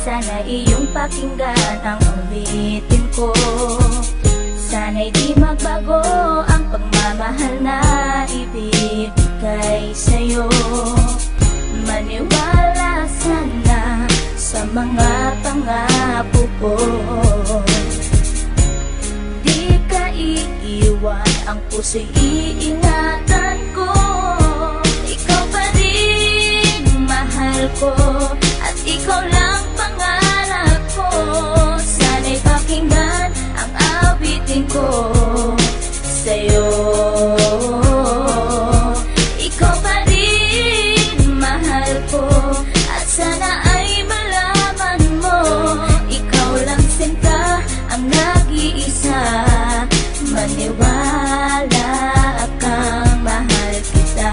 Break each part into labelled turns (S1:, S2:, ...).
S1: Sana iyong pakinggan ang ulitin ko. Sana'y di magbago ang pagmamahal na ibibigay sa'yo. Maniwala sana sa mga pangako ko. Di ka iiwan, ang puso'y iingatan ko. Ikaw pa rin mahal ko, at ikaw lang pangarap ko. Sana'y pakinggan ang awitin ko sa'yo. Ikaw pa rin mahal ko, at sana ay malaman mo, ikaw lang sinta ang nag-iisa. Maniwala kang mahal kita.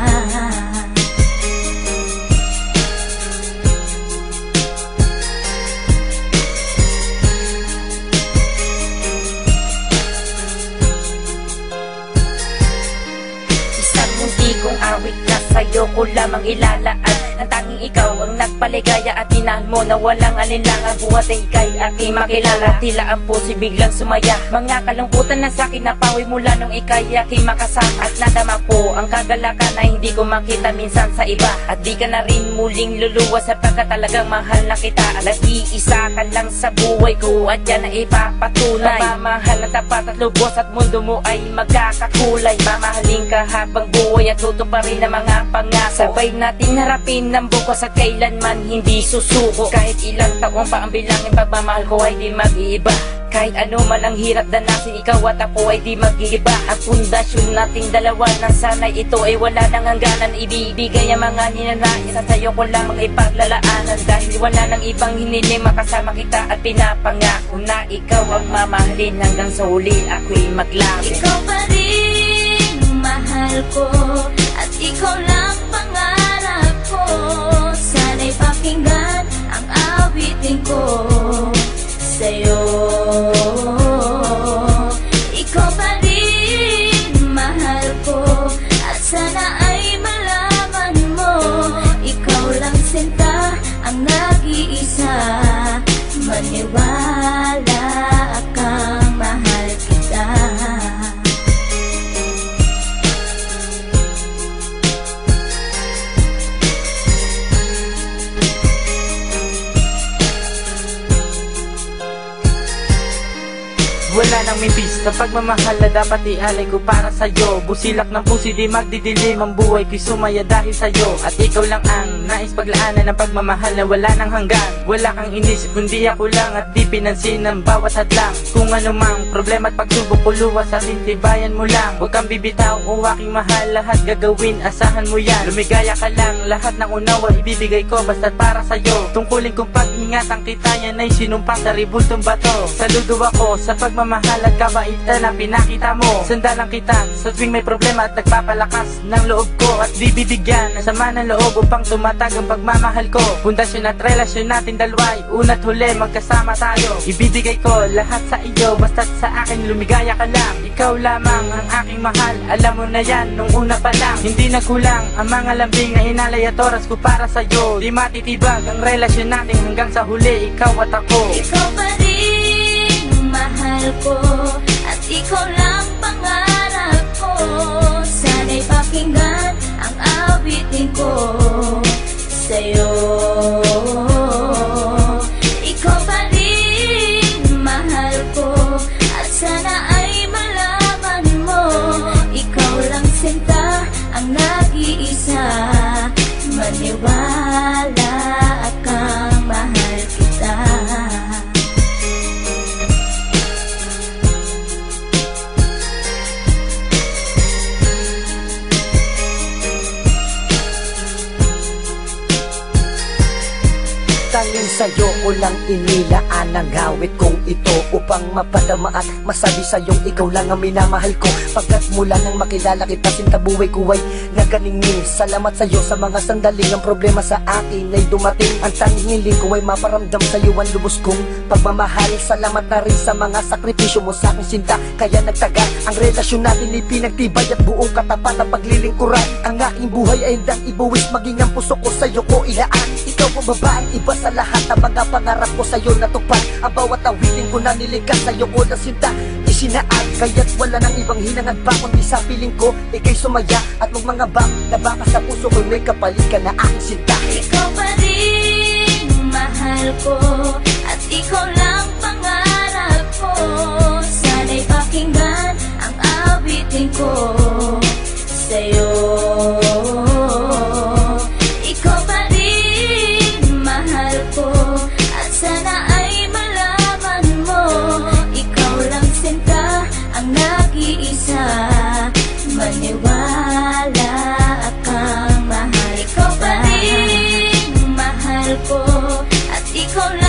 S2: Isang munti kong awit na sa'yo ko lamang ilalaan. Ang tanging ikaw ang nagpaligaya at tinahal mo na walang alinlangan. Buhat ay ika'y aking makilala, tila ang puso biglang sumaya. Mga kalungkutan na sa'kin napawi mula nung ika'y aking makasama. At nadama ko ang kagalakan na hindi ko makita minsan sa iba. At di ka na rin muling luluwas sapagkat talagang mahal na kita. Nag-iisa ka lang sa buhay ko at yan na ipapatunay. Mamahal na tapat at lubos at mundo mo ay magkakakulay. Mamahalin ka habang buhay at tutuparin ang mga pangako. Sabay natin harapin ng bukas at kailanman hindi susuko. Kahit ilang taong pa ang bilangin, pagmamahal ko ay di mag-iiba. Kahit ano man ang hirap danasin, ikaw at ako ay di mag-iiba. Ang pundasyon nating dalawa ng sanay ito ay wala nang hangganan. Ibibigay ang mga ninanais at sa'yo ko lamang ipaglalaanan. Dahil wala nang ibang hiniling, makasama kita at pinapangako na ikaw ang mamahalin hanggang sa huli ako'y maglabi.
S1: Ikaw pa rin mahal ko, at ikaw lang pangarap ko. Sana'y pakinggan ang awitin ko sa'yo. Ikaw pa rin mahal ko, at sana ay malaman mo, ikaw lang sinta ang nag-iisa. Maniwala kang mahal kita.
S3: Wala nang mibis na pagmamahal na dapat ialay ko para sa'yo. Busilak ng puso di magdidilim ang buhay ko'y sumaya dahil sa'yo. At ikaw lang ang nais paglaanan ng pagmamahal na wala nang hanggan. Wala kang inisip kundi ako lang, at di pinansin ang bawat hadlang. Kung ano mang problema at pagsubok ko luwas at intibayan mo lang. Huwag kang bibitaw o aking mahal, lahat gagawin asahan mo yan. Lumigaya ka lang, lahat ng unawa ibibigay ko basta't para sa'yo. Tungkulin kong pag-ingatan kita, yan ay sinumpa sa ribultong bato. Saludo ako sa pagmamahal at kabaitan na pinakita mo. Sandalang kita sa tuwing may problema at nagpapalakas ng loob ko. At di bibigyan ng sama ng loob upang tumatag ang pagmamahal ko. Pundasyon at relasyon natin dalawa'y una't huli magkasama tayo. Ibibigay ko lahat sa iyo basta't sa akin lumigaya ka lang. Ikaw lamang ang aking mahal, alam mo na yan nung una pa lang. Hindi nagkulang ang mga lambing na inalay at oras ko para sa'yo. Di matitibag ang relasyon natin hanggang sa huli, ikaw at ako.
S1: Ikaw pa rin mahal ko, at ikaw lang pangarap ko. Sana'y pakinggan ang awitin ko sa'yo. Ikaw pa rin mahal ko, at sana ay malaman mo, ikaw lang sinta ang nag-iisa. Maniwala kang mahal kita.
S4: Tanging sa'yo ko lang inilaan ang awit kong ito, upang mapadama at masabi sa'yong ikaw lang ang minamahal ko. Pagkat mula nang makilala kita, sinta buhay ko ay naganingning. Salamat sa'yo sa mga sandaling ang problema sa akin ay dumating. Ang tanging hiling ko ay maparamdam sa'yo ang lubos kong pagmamahal. Salamat na rin sa mga sakripisyo mo sa aking sinta, kaya nagtagal ang relasyon natin, ipinagtibay at buong katapat ang paglilingkuran. Ang aking buhay ay hindang ibuwis, maging ang puso ko sa'yo ko ilaan. Ikaw ang babaeng iba sa sa lahat ng mga pangarap ko sa'yo natupad. Ang bawat awitin ko na nilikas sa'yo ko na sinta isinaad, kaya't wala nang ibang hinangad pa kundi sa piling ko ika'y sumaya at magmangabang na baka sa puso ko may kapalit ka na aking sinta.
S1: Ikaw pa rin mahal ko at ikaw lang pangarap ko. Sana'y pakinggan ang awitin ko sa'yo. Ikaw pa rin mahal ko at sana ay malaman mo, ikaw lang sinta ang nag-iisa. Maniwala kang mahal. Ikaw pa rin mahal ko at ikaw lang